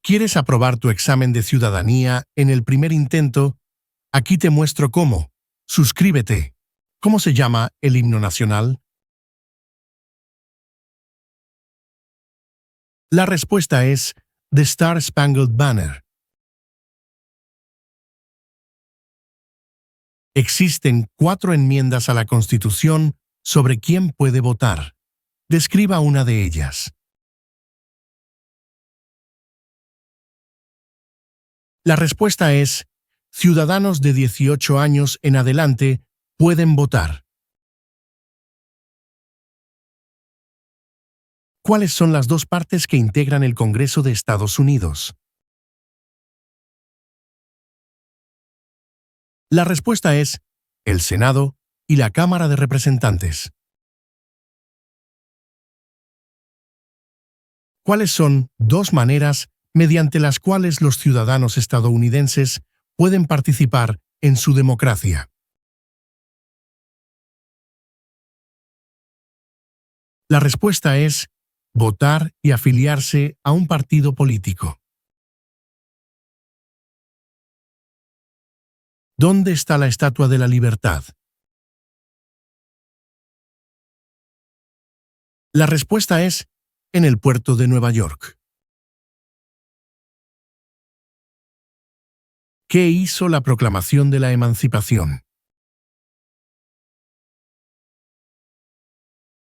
¿Quieres aprobar tu examen de ciudadanía en el primer intento? Aquí te muestro cómo. Suscríbete. ¿Cómo se llama el himno nacional? La respuesta es The Star Spangled Banner. Existen 4 enmiendas a la Constitución sobre quién puede votar. Describa una de ellas. La respuesta es: ciudadanos de 18 años en adelante pueden votar. ¿Cuáles son las 2 partes que integran el Congreso de Estados Unidos? La respuesta es el Senado y la Cámara de Representantes. ¿Cuáles son 2 maneras mediante las cuales los ciudadanos estadounidenses pueden participar en su democracia? La respuesta es votar y afiliarse a un partido político. ¿Dónde está la Estatua de la Libertad? La respuesta es en el puerto de Nueva York. ¿Qué hizo la Proclamación de la Emancipación?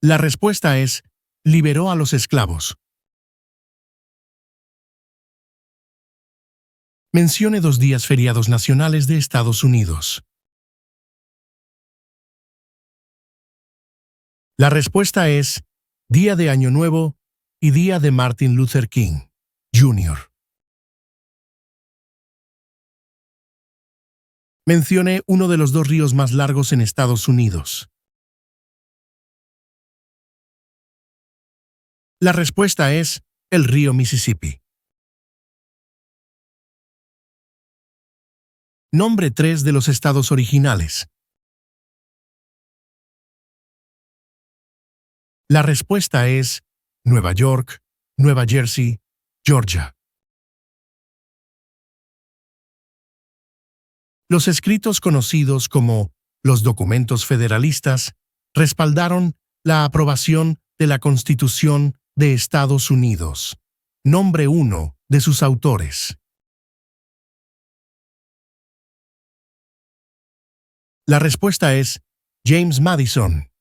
La respuesta es liberó a los esclavos. Mencione 2 días feriados nacionales de Estados Unidos. La respuesta es Día de Año Nuevo y Día de Martin Luther King, Jr. Mencione uno de los 2 ríos más largos en Estados Unidos. La respuesta es el río Mississippi. Nombre 3 de los estados originales. La respuesta es Nueva York, Nueva Jersey, Georgia. Los escritos conocidos como los documentos federalistas respaldaron la aprobación de la Constitución de Estados Unidos. Nombre 1 de sus autores. La respuesta es James Madison.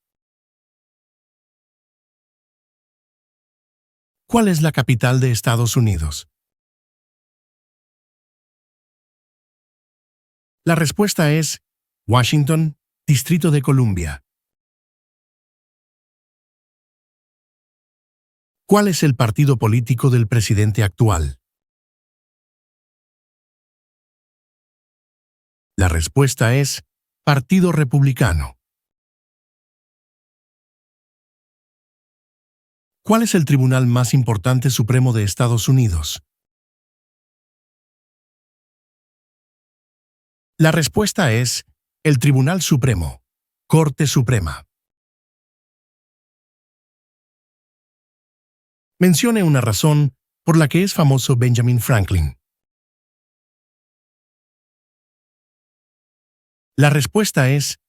¿Cuál es la capital de Estados Unidos? La respuesta es Washington, Distrito de Columbia. ¿Cuál es el partido político del presidente actual? La respuesta es Partido Republicano. ¿Cuál es el tribunal más importante supremo de Estados Unidos? La respuesta es el Tribunal Supremo, Corte Suprema. Mencione una razón por la que es famoso Benjamin Franklin. La respuesta es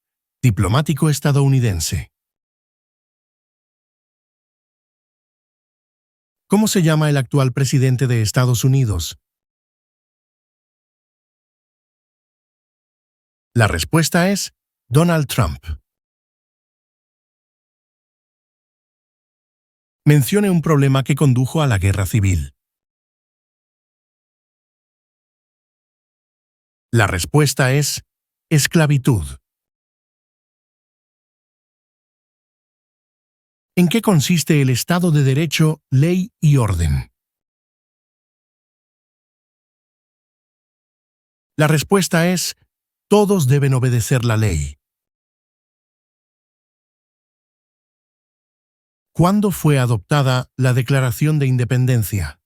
diplomático estadounidense. ¿Cómo se llama el actual presidente de Estados Unidos? La respuesta es Donald Trump. Mencione un problema que condujo a la guerra civil. La respuesta es esclavitud. ¿En qué consiste el Estado de Derecho, ley y orden? La respuesta es todos deben obedecer la ley. ¿Cuándo fue adoptada la Declaración de Independencia?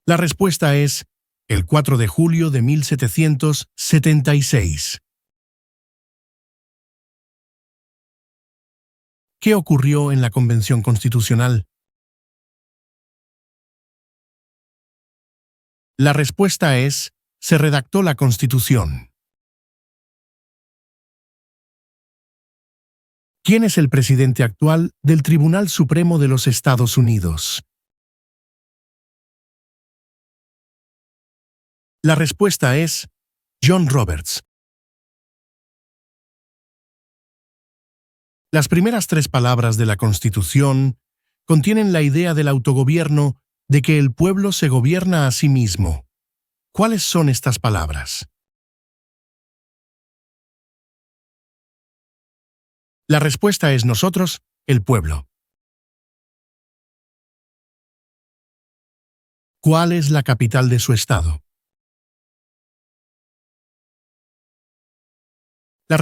La respuesta es el 4 de julio de 1776. ¿Qué ocurrió en la Convención Constitucional? La respuesta es, se redactó la Constitución. ¿Quién es el presidente actual del Tribunal Supremo de los Estados Unidos? La respuesta es John Roberts. Las primeras tres palabras de la Constitución contienen la idea del autogobierno de que el pueblo se gobierna a sí mismo. ¿Cuáles son estas palabras? La respuesta es nosotros, el pueblo. ¿Cuál es la capital de su estado? La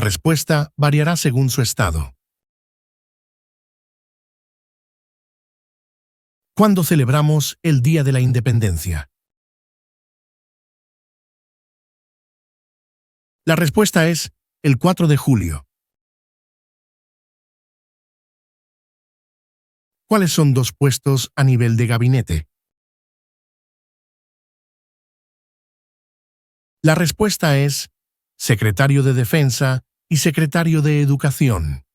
respuesta variará según su estado. ¿Cuándo celebramos el Día de la Independencia? La respuesta es el 4 de julio. ¿Cuáles son dos puestos a nivel de gabinete? La respuesta es secretario de Defensa y secretario de Educación.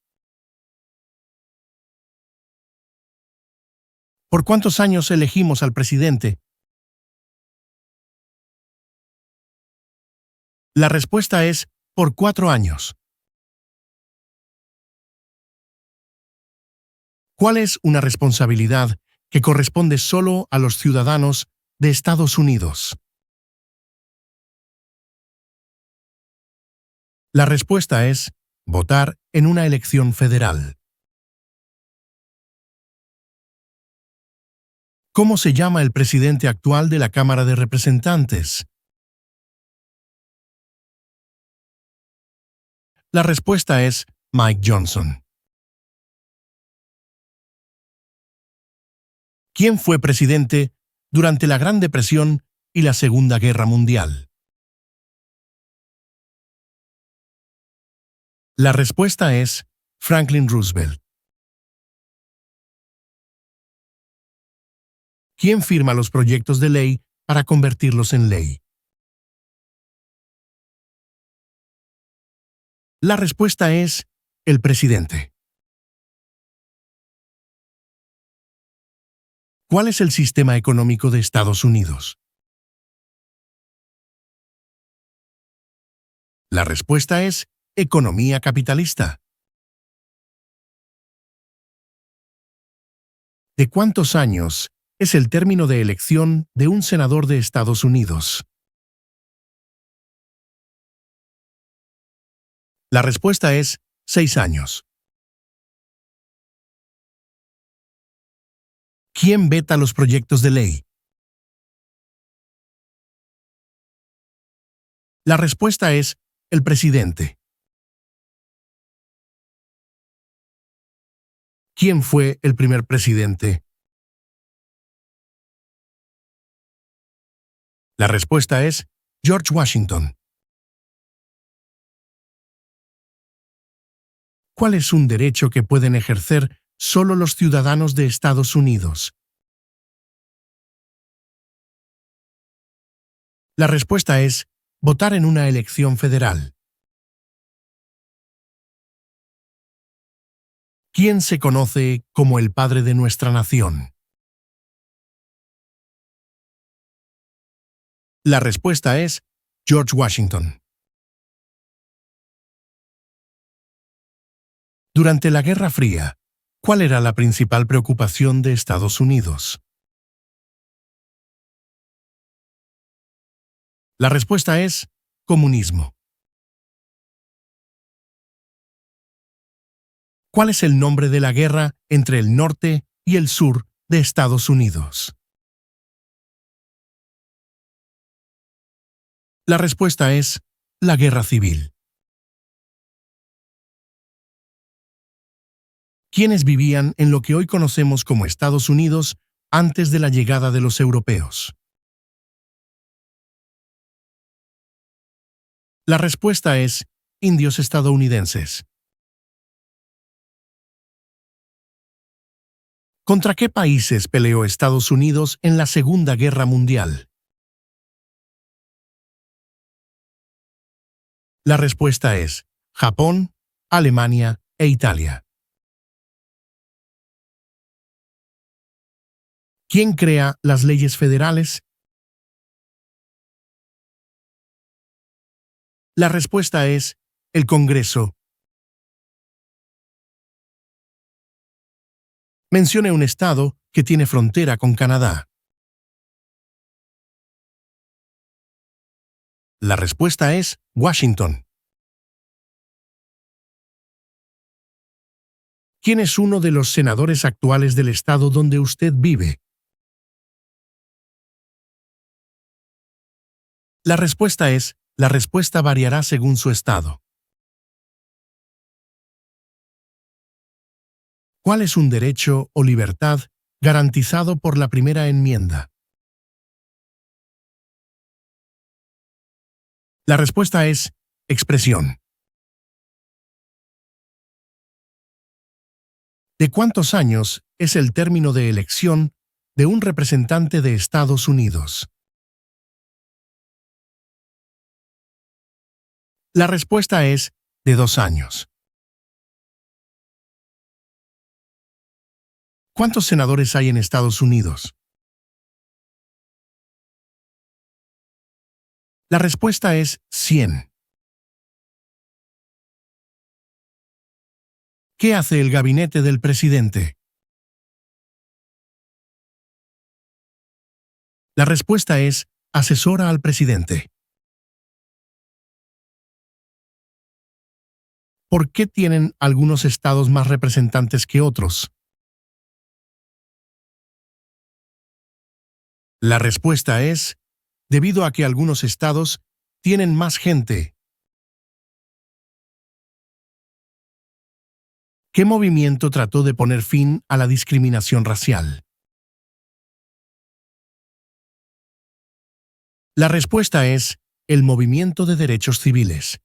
¿Por cuántos años elegimos al presidente? La respuesta es por 4 años. ¿Cuál es una responsabilidad que corresponde solo a los ciudadanos de Estados Unidos? La respuesta es votar en una elección federal. ¿Cómo se llama el presidente actual de la Cámara de Representantes? La respuesta es Mike Johnson. ¿Quién fue presidente durante la Gran Depresión y la Segunda Guerra Mundial? La respuesta es Franklin Roosevelt. ¿Quién firma los proyectos de ley para convertirlos en ley? La respuesta es el presidente. ¿Cuál es el sistema económico de Estados Unidos? La respuesta es economía capitalista. ¿De cuántos años es el término de elección de un senador de Estados Unidos? La respuesta es 6 años. ¿Quién veta los proyectos de ley? La respuesta es el presidente. ¿Quién fue el primer presidente? La respuesta es George Washington. ¿Cuál es un derecho que pueden ejercer solo los ciudadanos de Estados Unidos? La respuesta es votar en una elección federal. ¿Quién se conoce como el padre de nuestra nación? La respuesta es George Washington. Durante la Guerra Fría, ¿cuál era la principal preocupación de Estados Unidos? La respuesta es comunismo. ¿Cuál es el nombre de la guerra entre el norte y el sur de Estados Unidos? La respuesta es la Guerra Civil. ¿Quiénes vivían en lo que hoy conocemos como Estados Unidos antes de la llegada de los europeos? La respuesta es indios estadounidenses. ¿Contra qué países peleó Estados Unidos en la Segunda Guerra Mundial? La respuesta es Japón, Alemania e Italia. ¿Quién crea las leyes federales? La respuesta es el Congreso. Mencione un estado que tiene frontera con Canadá. La respuesta es Washington. ¿Quién es uno de los senadores actuales del estado donde usted vive? La respuesta variará según su estado. ¿Cuál es un derecho o libertad garantizado por la primera enmienda? La respuesta es expresión. ¿De cuántos años es el término de elección de un representante de Estados Unidos? La respuesta es de 2 años. ¿Cuántos senadores hay en Estados Unidos? La respuesta es 100. ¿Qué hace el gabinete del presidente? La respuesta es asesora al presidente. ¿Por qué tienen algunos estados más representantes que otros? La respuesta es debido a que algunos estados tienen más gente. ¿Qué movimiento trató de poner fin a la discriminación racial? La respuesta es el movimiento de derechos civiles.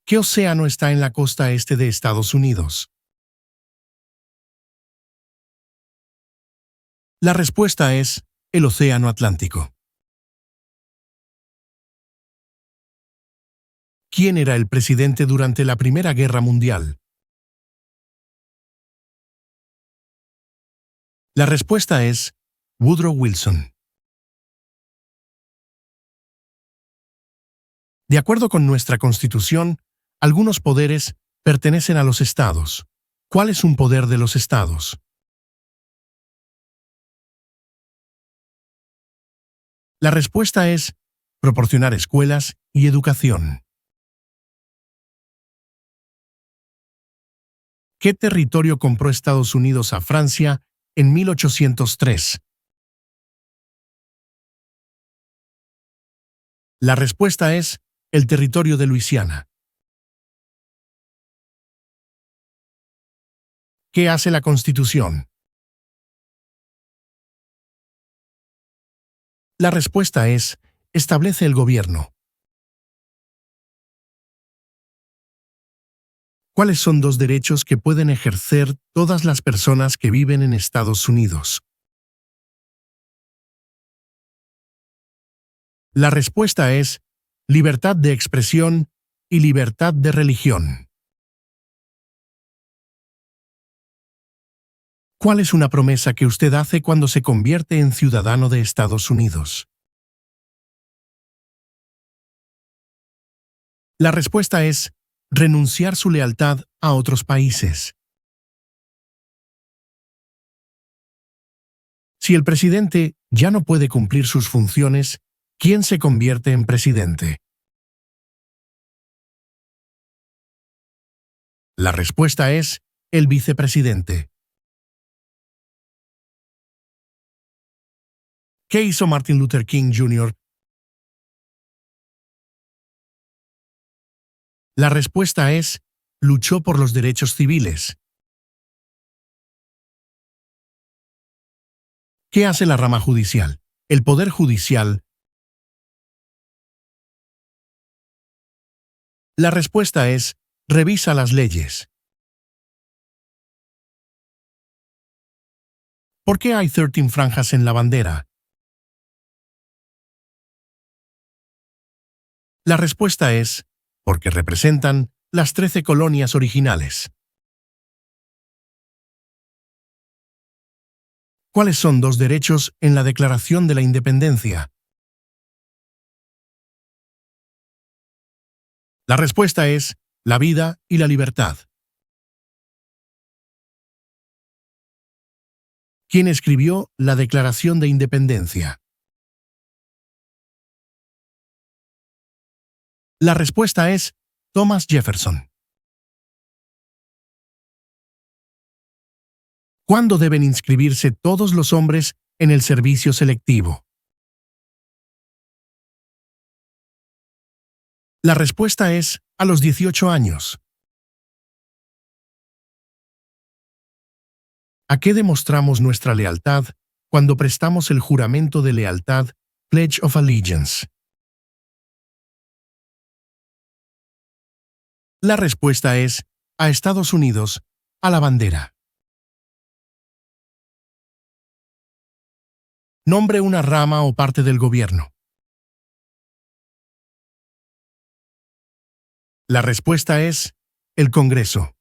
¿Qué océano está en la costa este de Estados Unidos? La respuesta es el Océano Atlántico. ¿Quién era el presidente durante la Primera Guerra Mundial? La respuesta es Woodrow Wilson. De acuerdo con nuestra Constitución, algunos poderes pertenecen a los estados. ¿Cuál es un poder de los estados? La respuesta es proporcionar escuelas y educación. ¿Qué territorio compró Estados Unidos a Francia en 1803? La respuesta es el territorio de Luisiana. ¿Qué hace la Constitución? La respuesta es establece el gobierno. ¿Cuáles son 2 derechos que pueden ejercer todas las personas que viven en Estados Unidos? La respuesta es libertad de expresión y libertad de religión. ¿Cuál es una promesa que usted hace cuando se convierte en ciudadano de Estados Unidos? La respuesta es renunciar su lealtad a otros países. Si el presidente ya no puede cumplir sus funciones, ¿quién se convierte en presidente? La respuesta es el vicepresidente. ¿Qué hizo Martin Luther King Jr.? La respuesta es luchó por los derechos civiles. ¿Qué hace la rama judicial? El Poder Judicial. La respuesta es revisa las leyes. ¿Por qué hay 13 franjas en la bandera? La respuesta es porque representan las 13 colonias originales. ¿Cuáles son dos derechos en la Declaración de la Independencia? La respuesta es la vida y la libertad. ¿Quién escribió la Declaración de Independencia? La respuesta es Thomas Jefferson. ¿Cuándo deben inscribirse todos los hombres en el servicio selectivo? La respuesta es a los 18 años. ¿A qué demostramos nuestra lealtad cuando prestamos el juramento de lealtad, Pledge of Allegiance? La respuesta es a Estados Unidos, a la bandera. Nombre una rama o parte del gobierno. La respuesta es el Congreso.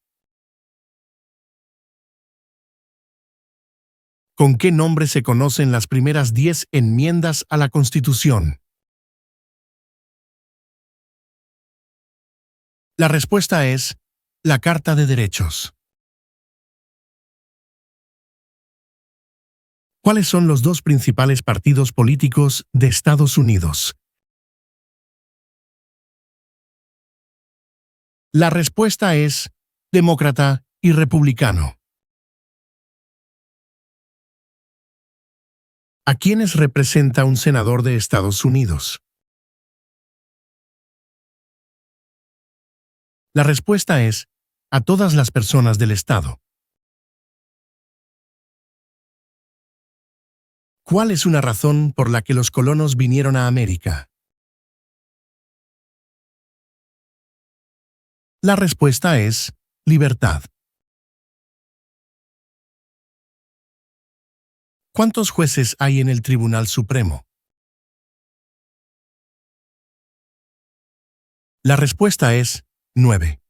¿Con qué nombre se conocen las primeras 10 enmiendas a la Constitución? La respuesta es la Carta de Derechos. ¿Cuáles son los dos principales partidos políticos de Estados Unidos? La respuesta es demócrata y republicano. ¿A quiénes representa un senador de Estados Unidos? La respuesta es a todas las personas del Estado. ¿Cuál es una razón por la que los colonos vinieron a América? La respuesta es libertad. ¿Cuántos jueces hay en el Tribunal Supremo? La respuesta es 9.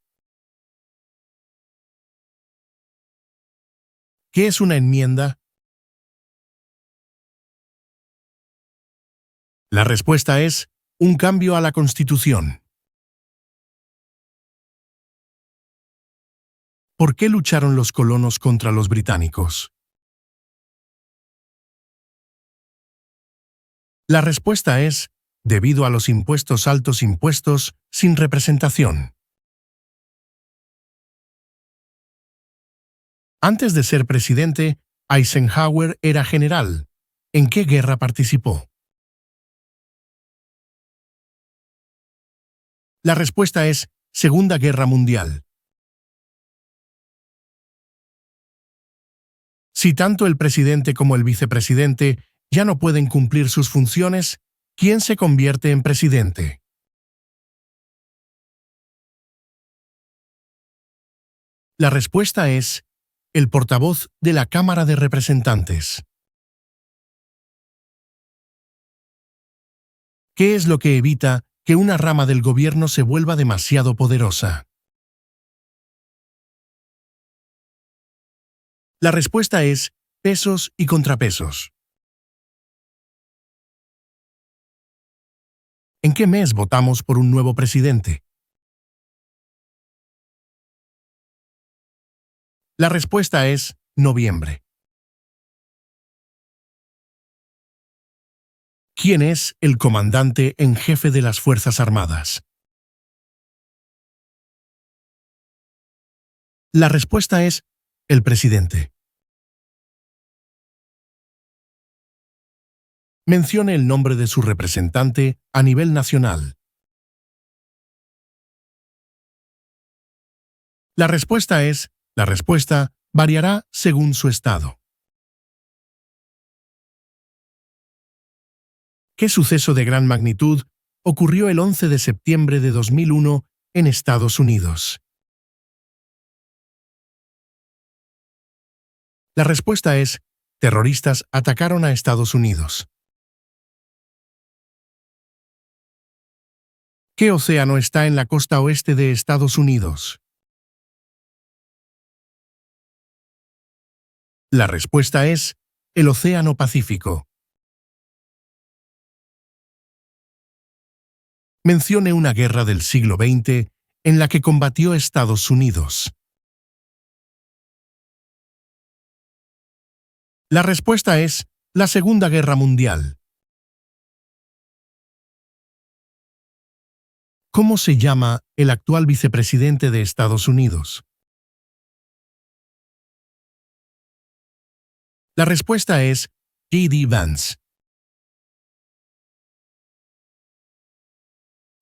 ¿Qué es una enmienda? La respuesta es un cambio a la Constitución. ¿Por qué lucharon los colonos contra los británicos? La respuesta es debido a los altos impuestos sin representación. Antes de ser presidente, Eisenhower era general. ¿En qué guerra participó? La respuesta es Segunda Guerra Mundial. Si tanto el presidente como el vicepresidente ya no pueden cumplir sus funciones, ¿quién se convierte en presidente? La respuesta es el portavoz de la Cámara de Representantes. ¿Qué es lo que evita que una rama del gobierno se vuelva demasiado poderosa? La respuesta es pesos y contrapesos. ¿En qué mes votamos por un nuevo presidente? La respuesta es noviembre. ¿Quién es el comandante en jefe de las Fuerzas Armadas? La respuesta es el presidente. Mencione el nombre de su representante a nivel nacional. La respuesta variará según su estado. ¿Qué suceso de gran magnitud ocurrió el 11 de septiembre de 2001 en Estados Unidos? La respuesta es terroristas atacaron a Estados Unidos. ¿Qué océano está en la costa oeste de Estados Unidos? La respuesta es el Océano Pacífico. Mencione una guerra del siglo XX en la que combatió Estados Unidos. La respuesta es la Segunda Guerra Mundial. ¿Cómo se llama el actual vicepresidente de Estados Unidos? La respuesta es J.D. Vance.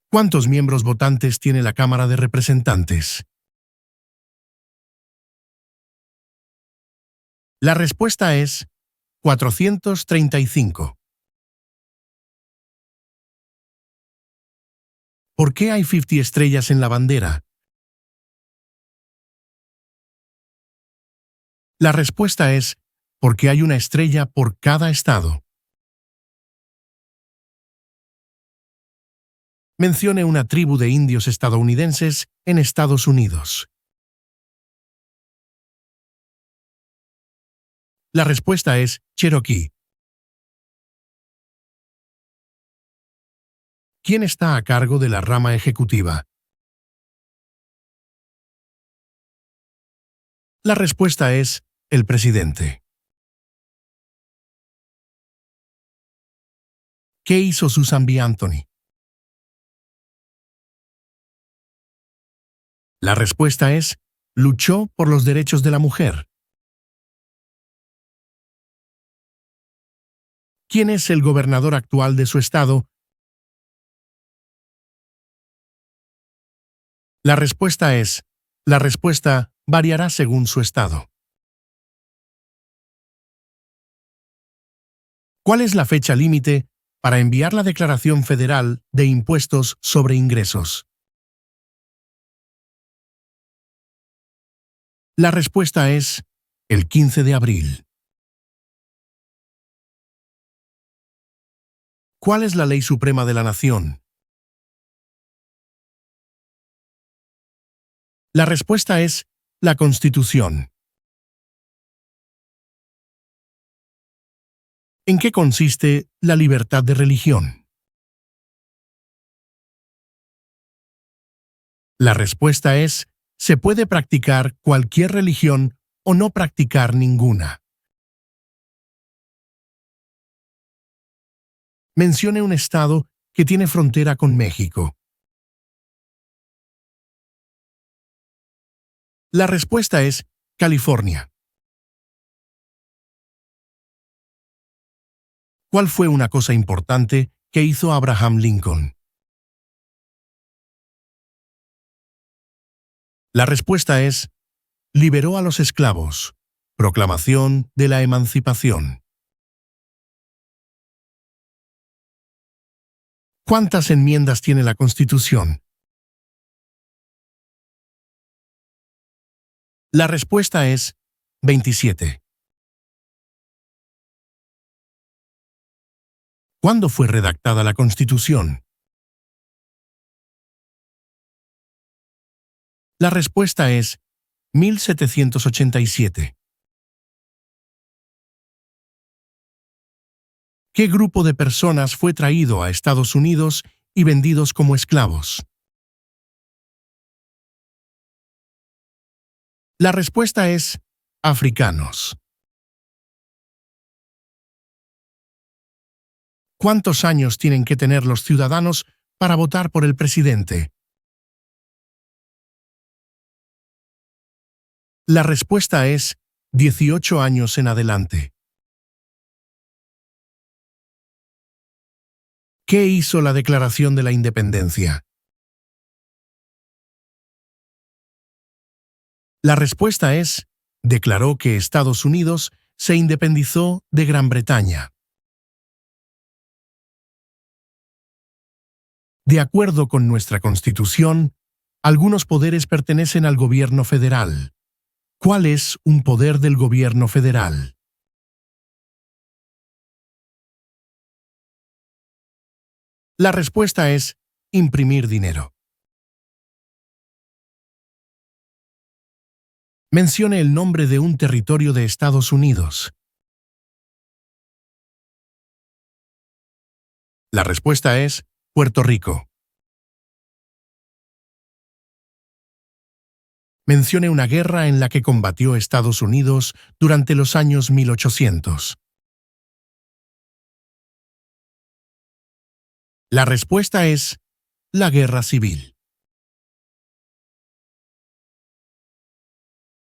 ¿Cuántos miembros votantes tiene la Cámara de Representantes? La respuesta es 435. ¿Por qué hay 50 estrellas en la bandera? La respuesta es porque hay una estrella por cada estado. Mencione una tribu de indios estadounidenses en Estados Unidos. La respuesta es Cherokee. ¿Quién está a cargo de la rama ejecutiva? La respuesta es el presidente. ¿Qué hizo Susan B. Anthony? La respuesta es luchó por los derechos de la mujer. ¿Quién es el gobernador actual de su estado? La respuesta variará según su estado. ¿Cuál es la fecha límite para enviar la Declaración Federal de Impuestos sobre Ingresos? La respuesta es el 15 de abril. ¿Cuál es la ley suprema de la nación? La respuesta es la Constitución. ¿En qué consiste la libertad de religión? La respuesta es se puede practicar cualquier religión o no practicar ninguna. Mencione un estado que tiene frontera con México. La respuesta es California. ¿Cuál fue una cosa importante que hizo Abraham Lincoln? La respuesta es liberó a los esclavos. Proclamación de la Emancipación. ¿Cuántas enmiendas tiene la Constitución? La respuesta es 27. ¿Cuándo fue redactada la Constitución? La respuesta es 1787. ¿Qué grupo de personas fue traído a Estados Unidos y vendidos como esclavos? La respuesta es africanos. ¿Cuántos años tienen que tener los ciudadanos para votar por el presidente? La respuesta es 18 años en adelante. ¿Qué hizo la Declaración de la Independencia? La respuesta es declaró que Estados Unidos se independizó de Gran Bretaña. De acuerdo con nuestra Constitución, algunos poderes pertenecen al gobierno federal. ¿Cuál es un poder del gobierno federal? La respuesta es imprimir dinero. Mencione el nombre de un territorio de Estados Unidos. La respuesta es Puerto Rico. Mencione una guerra en la que combatió Estados Unidos durante los años 1800. La respuesta es la Guerra Civil.